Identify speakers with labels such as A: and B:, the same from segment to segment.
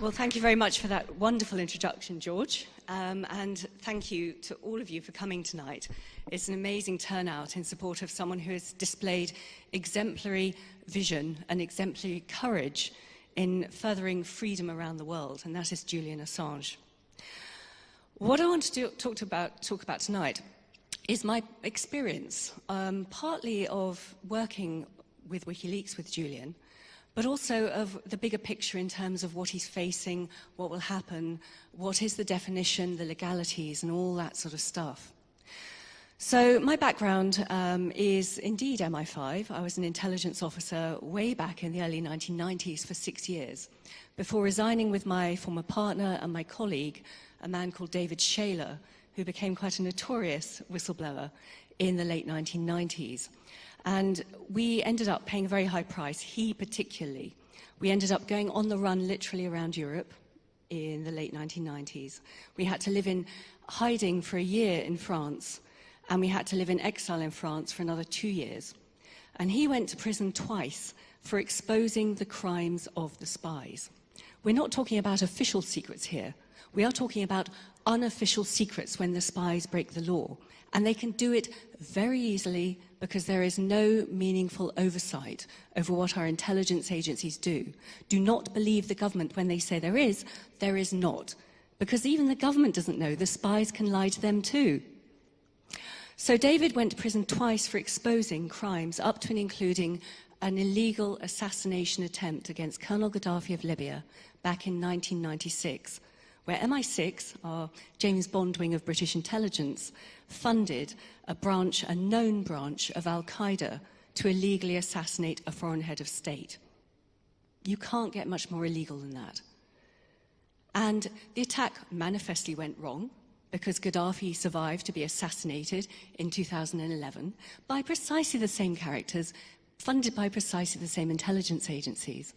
A: Well, thank you very much for that wonderful introduction, George. And thank you to all of you for coming tonight. It's an amazing turnout in support of someone who has displayed exemplary vision and exemplary courage in furthering freedom around the world, and that is Julian Assange. What I want to talk about tonight is my experience, partly of working with WikiLeaks with Julian, but also of the bigger picture in terms of what he's facing, what will happen, what is the definition, the legalities, and all that sort of stuff. So my background is indeed MI5. I was an intelligence officer way back in the early 1990s for 6 years, before resigning with my former partner and my colleague, a man called David Shaler, who became quite a notorious whistleblower in the late 1990s. And we ended up paying a very high price, he particularly. We ended up going on the run literally around Europe in the late 1990s. We had to live in hiding for a year in France, and we had to live in exile in France for another 2 years. And he went to prison twice for exposing the crimes of the spies. We're not talking about official secrets here. We are talking about unofficial secrets when the spies break the law. And they can do it very easily because there is no meaningful oversight over what our intelligence agencies do. Do not believe the government when they say there is not. Because even the government doesn't know. The spies can lie to them too. So David went to prison twice for exposing crimes, up to and including an illegal assassination attempt against Colonel Gaddafi of Libya back in 1996, where MI6, our James Bond wing of British intelligence, funded a known branch of Al-Qaeda to illegally assassinate a foreign head of state. You can't get much more illegal than that. And the attack manifestly went wrong, because Gaddafi survived to be assassinated in 2011 by precisely the same characters, funded by precisely the same intelligence agencies.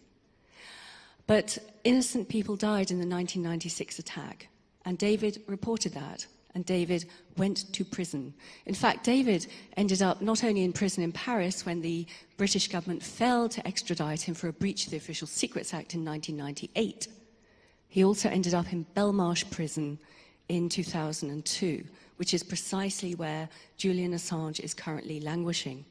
A: But innocent people died in the 1996 attack, and David reported that, and David went to prison. In fact, David ended up not only in prison in Paris when the British government failed to extradite him for a breach of the Official Secrets Act in 1998, he also ended up in Belmarsh prison in 2002, which is precisely where Julian Assange is currently languishing.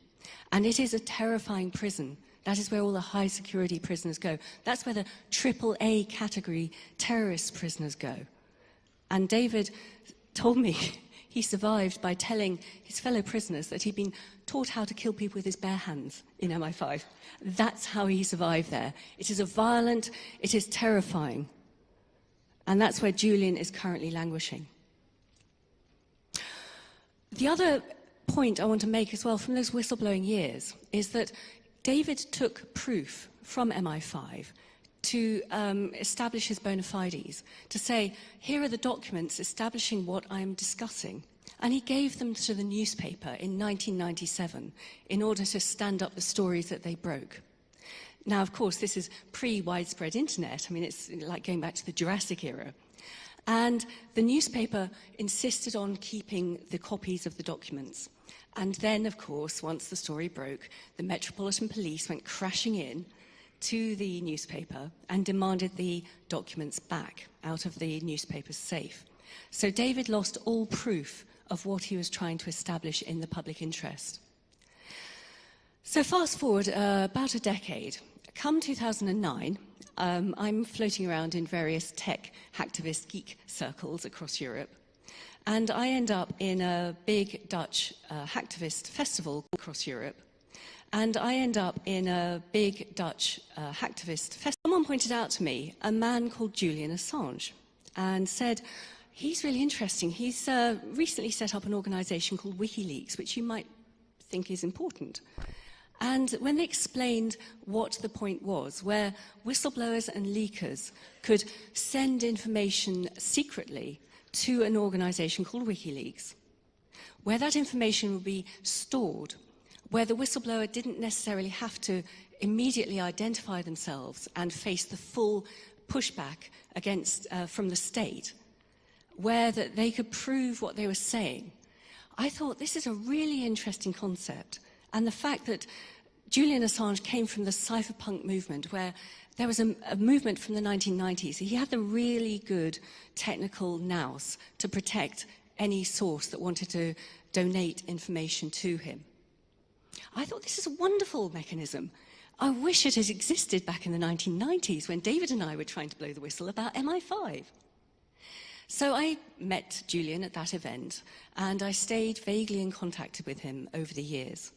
A: And it is a terrifying prison. That is where all the high security prisoners go. That's where the AAA category terrorist prisoners go. And David told me he survived by telling his fellow prisoners that he'd been taught how to kill people with his bare hands in MI5. That's how he survived there. It is violent, it is terrifying. And that's where Julian is currently languishing. The other point I want to make as well from those whistleblowing years is that David took proof from MI5 to establish his bona fides, to say, here are the documents establishing what I'm discussing. And he gave them to the newspaper in 1997 in order to stand up the stories that they broke. Now, of course, this is pre-widespread internet. I mean, it's like going back to the Jurassic era. And the newspaper insisted on keeping the copies of the documents. And then, of course, once the story broke, the Metropolitan Police went crashing in to the newspaper and demanded the documents back out of the newspaper's safe. So David lost all proof of what he was trying to establish in the public interest. So fast forward about a decade. Come 2009, I'm floating around in various tech hacktivist geek circles across Europe. And I end up in a big Dutch hacktivist festival across Europe. And I end up in a big Dutch hacktivist festival. Someone pointed out to me a man called Julian Assange and said, he's really interesting. He's recently set up an organization called WikiLeaks, which you might think is important. And when they explained what the point was, where whistleblowers and leakers could send information secretly to an organization called WikiLeaks, where that information would be stored, where the whistleblower didn't necessarily have to immediately identify themselves and face the full pushback against from the state, where that they could prove what they were saying. I thought this is a really interesting concept, and the fact that Julian Assange came from the cypherpunk movement, where there was a movement from the 1990s. He had the really good technical nous to protect any source that wanted to donate information to him. I thought, this is a wonderful mechanism. I wish it had existed back in the 1990s when David and I were trying to blow the whistle about MI5. So I met Julian at that event, and I stayed vaguely in contact with him over the years.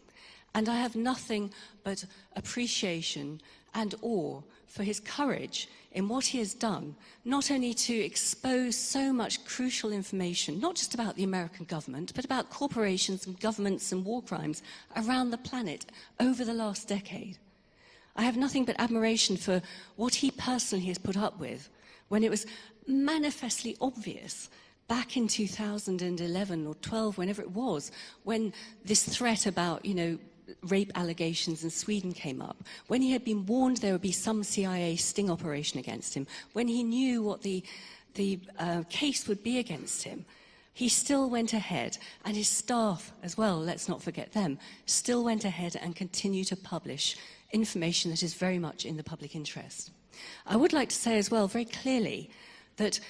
A: And I have nothing but appreciation and awe for his courage in what he has done, not only to expose so much crucial information, not just about the American government, but about corporations and governments and war crimes around the planet over the last decade. I have nothing but admiration for what he personally has put up with when it was manifestly obvious back in 2011 or 12, whenever it was, when this threat about, rape allegations in Sweden came up, when he had been warned there would be some CIA sting operation against him, when he knew what the case would be against him, he still went ahead, and his staff as well, let's not forget them, still went ahead and continued to publish information that is very much in the public interest. I would like to say as well very clearly that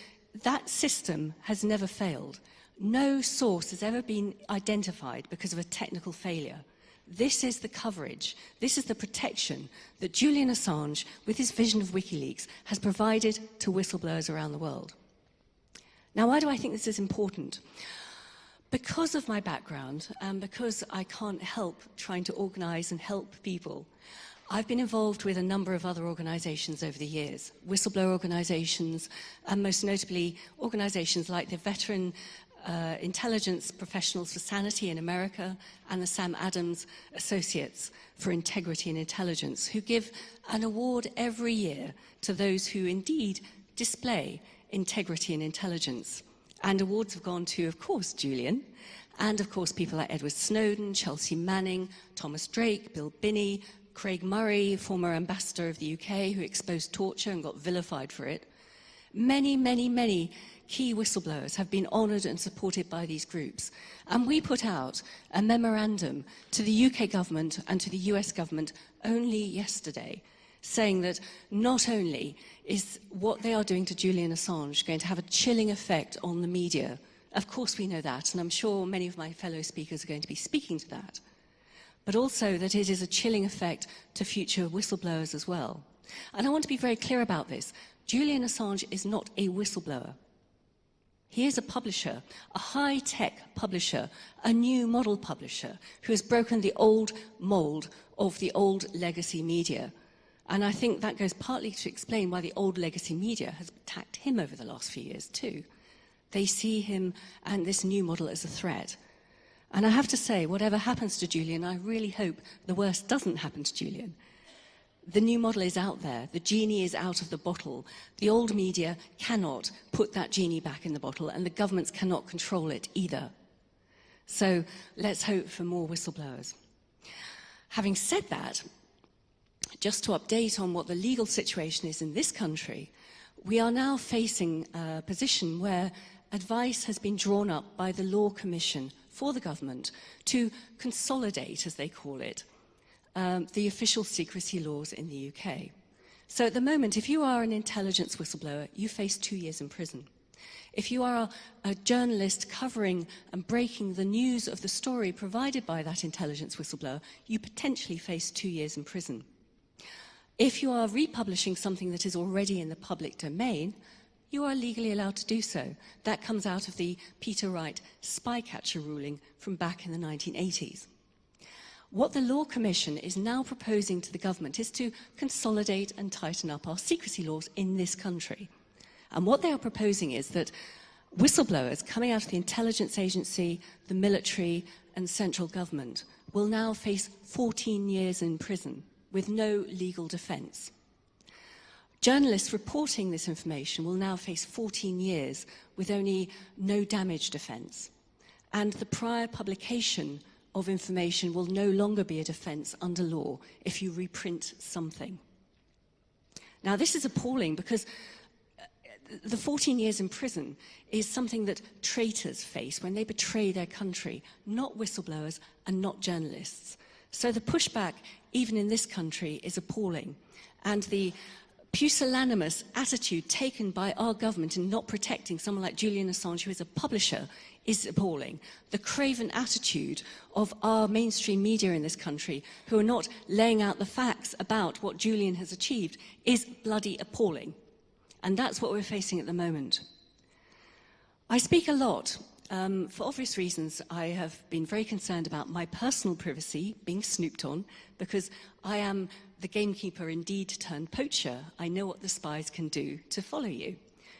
A: that system has never failed. No source has ever been identified because of a technical failure. This is the coverage, this is the protection that Julian Assange, with his vision of WikiLeaks, has provided to whistleblowers around the world. Now, why do I think this is important? Because of my background, and because I can't help trying to organise and help people, I've been involved with a number of other organisations over the years, whistleblower organisations, and most notably organisations like the Veteran Intelligence Professionals for Sanity in America and the Sam Adams Associates for Integrity and Intelligence, who give an award every year to those who indeed display integrity and intelligence. And awards have gone to, of course, Julian, and of course people like Edward Snowden, Chelsea Manning, Thomas Drake, Bill Binney, Craig Murray, former ambassador of the UK, who exposed torture and got vilified for it. Many, many, many key whistleblowers have been honoured and supported by these groups. And we put out a memorandum to the UK government and to the US government only yesterday, saying that not only is what they are doing to Julian Assange going to have a chilling effect on the media, of course we know that, and I'm sure many of my fellow speakers are going to be speaking to that, but also that it is a chilling effect to future whistleblowers as well. And I want to be very clear about this. Julian Assange is not a whistleblower. He is a publisher, a high-tech publisher, a new model publisher who has broken the old mould of the old legacy media. And I think that goes partly to explain why the old legacy media has attacked him over the last few years too. They see him and this new model as a threat. And I have to say, whatever happens to Julian, I really hope the worst doesn't happen to Julian. The new model is out there. The genie is out of the bottle. The old media cannot put that genie back in the bottle, and the governments cannot control it either. So let's hope for more whistleblowers. Having said that, just to update on what the legal situation is in this country, we are now facing a position where advice has been drawn up by the Law Commission for the government to consolidate, as they call it, the official secrecy laws in the UK. So at the moment, if you are an intelligence whistleblower, you face 2 years in prison. If you are a journalist covering and breaking the news of the story provided by that intelligence whistleblower, you potentially face 2 years in prison. If you are republishing something that is already in the public domain, you are legally allowed to do so. That comes out of the Peter Wright spycatcher ruling from back in the 1980s. What the Law Commission is now proposing to the government is to consolidate and tighten up our secrecy laws in this country. And what they are proposing is that whistleblowers coming out of the intelligence agency, the military and central government will now face 14 years in prison with no legal defence. Journalists reporting this information will now face 14 years with only no damage defence. And the prior publication of information will no longer be a defence under law if you reprint something. Now, this is appalling because the 14 years in prison is something that traitors face when they betray their country, not whistleblowers and not journalists. So the pushback, even in this country, is appalling. And the pusillanimous attitude taken by our government in not protecting someone like Julian Assange, who is a publisher, is appalling. The craven attitude of our mainstream media in this country, who are not laying out the facts about what Julian has achieved, is bloody appalling. And that's what we're facing at the moment. I speak a lot. For obvious reasons, I have been very concerned about my personal privacy being snooped on, because I am the gamekeeper indeed turned poacher. I know what the spies can do to follow you.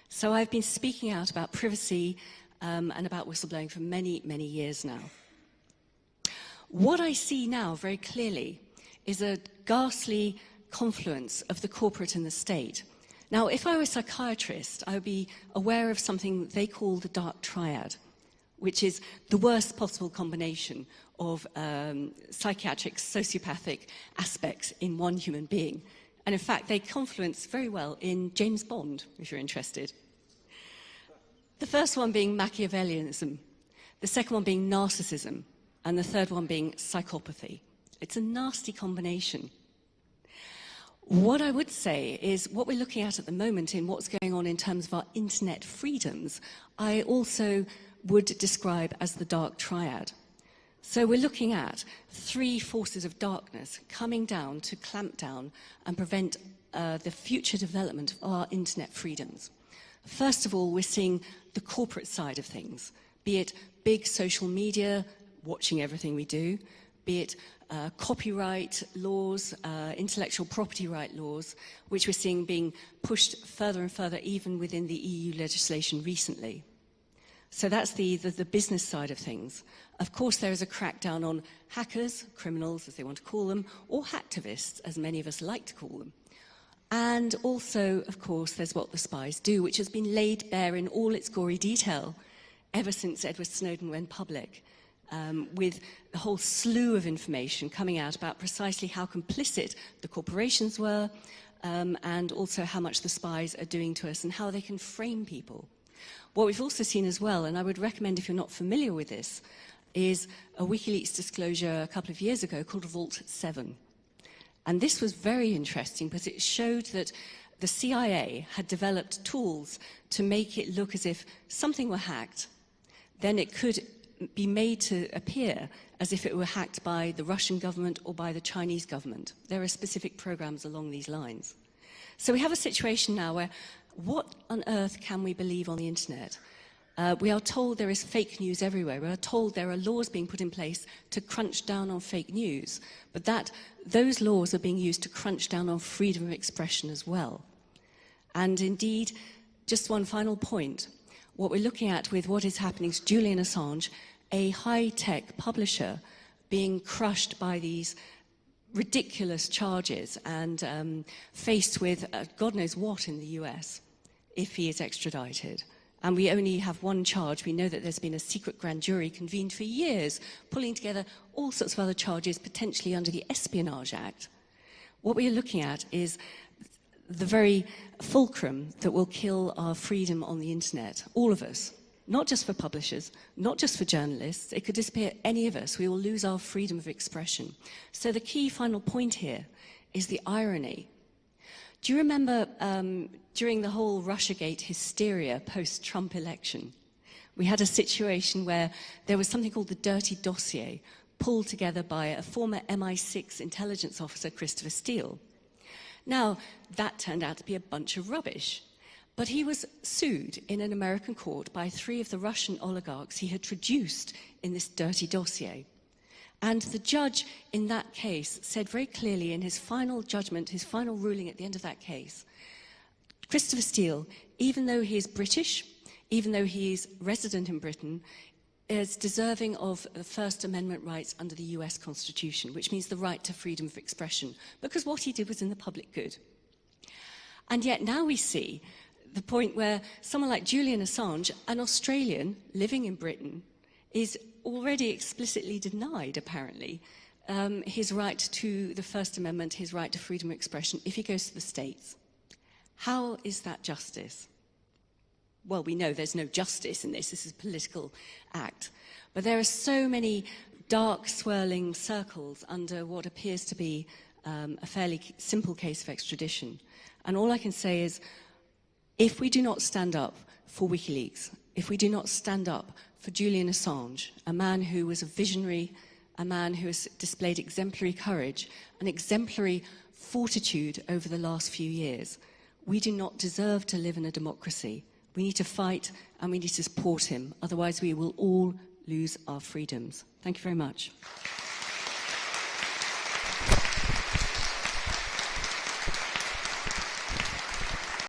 A: So I've been speaking out about privacy and about whistleblowing for many, many years now. What I see now very clearly is a ghastly confluence of the corporate and the state. Now, if I were a psychiatrist, I would be aware of something they call the dark triad, which is the worst possible combination of psychiatric, sociopathic aspects in one human being. And in fact, they confluence very well in James Bond, if you're interested. The first one being Machiavellianism, the second one being narcissism, and the third one being psychopathy. It's a nasty combination. What I would say is what we're looking at the moment in what's going on in terms of our internet freedoms, I also would describe as the dark triad. So we're looking at three forces of darkness coming down to clamp down and prevent the future development of our internet freedoms. First of all, we're seeing the corporate side of things, be it big social media watching everything we do, be it copyright laws, intellectual property right laws, which we're seeing being pushed further and further even within the EU legislation recently. So that's the business side of things. Of course, there is a crackdown on hackers, criminals as they want to call them, or hacktivists, as many of us like to call them. And also, of course, there's what the spies do, which has been laid bare in all its gory detail ever since Edward Snowden went public, with a whole slew of information coming out about precisely how complicit the corporations were, and also how much the spies are doing to us and how they can frame people. What we've also seen as well, and I would recommend if you're not familiar with this, is a WikiLeaks disclosure a couple of years ago called Vault 7. And this was very interesting because it showed that the CIA had developed tools to make it look as if something were hacked, then it could be made to appear as if it were hacked by the Russian government or by the Chinese government. There are specific programs along these lines. So we have a situation now where what on earth can we believe on the internet? We are told there is fake news everywhere. We are told there are laws being put in place to crunch down on fake news, but those laws are being used to crunch down on freedom of expression as well. And indeed, just one final point, what we're looking at with what is happening to Julian Assange, a high-tech publisher being crushed by these ridiculous charges and faced with God knows what in the US if he is extradited. And we only have one charge. We know that there's been a secret grand jury convened for years, pulling together all sorts of other charges, potentially under the Espionage Act. What we are looking at is the very fulcrum that will kill our freedom on the internet, all of us. Not just for publishers, not just for journalists. It could disappear any of us. We will lose our freedom of expression. So the key final point here is the irony. Do you remember during the whole Russiagate hysteria post-Trump election, we had a situation where there was something called the dirty dossier pulled together by a former MI6 intelligence officer, Christopher Steele. Now, that turned out to be a bunch of rubbish. But he was sued in an American court by 3 of the Russian oligarchs he had traduced in this dirty dossier. And the judge in that case said very clearly in his final judgment, his final ruling at the end of that case, Christopher Steele, even though he is British, even though he is resident in Britain, is deserving of the First Amendment rights under the US Constitution, which means the right to freedom of expression, because what he did was in the public good. And yet now we see the point where someone like Julian Assange, an Australian living in Britain, is already explicitly denied, apparently, his right to the First Amendment, his right to freedom of expression, if he goes to the States. How is that justice? Well, we know there's no justice in this. This is a political act. But there are so many dark swirling circles under what appears to be a fairly simple case of extradition. And all I can say is, if we do not stand up for WikiLeaks, if we do not stand up for Julian Assange, a man who was a visionary, a man who has displayed exemplary courage and exemplary fortitude over the last few years, we do not deserve to live in a democracy. We need to fight and we need to support him, otherwise we will all lose our freedoms. Thank you very much.